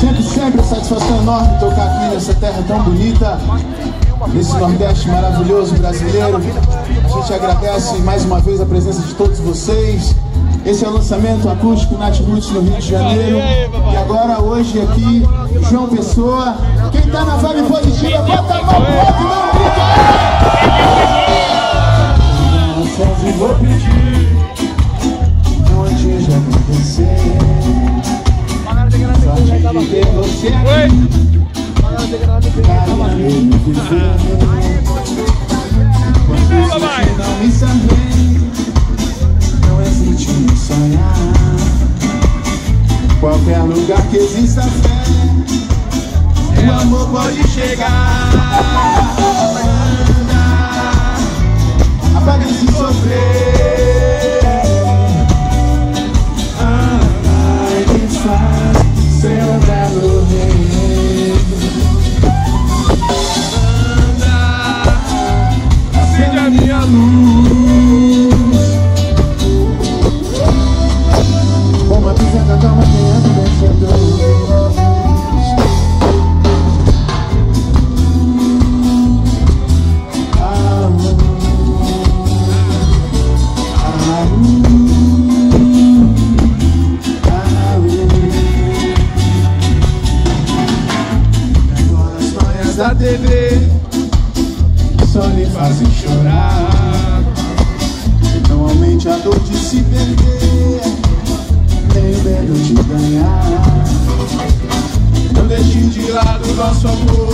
Sempre satisfação enorme tocar aqui nessa terra tão bonita, nesse Nordeste maravilhoso brasileiro. A gente agradece mais uma vez a presença de todos vocês. Esse é o lançamento acústico Nat Roots no Rio de Janeiro. E agora, hoje aqui, João Pessoa. Quem tá na vibe positiva, bota a mão pro outro, não grita! Eu vou pedir, onde já aconteceu. Sorte de ver você aqui. Quando não me saber, não existe um sonhar. Qualquer lugar que exista fé, o amor pode chegar. Apague se sofrer. Ai, me faz ser um belo rei. Acende a minha luz. Uma pisada calma dentro desse dor. Da TV só lhe fazem chorar. Não aumente a dor de se perder, nem o medo de ganhar. Não deixe de lado nosso amor.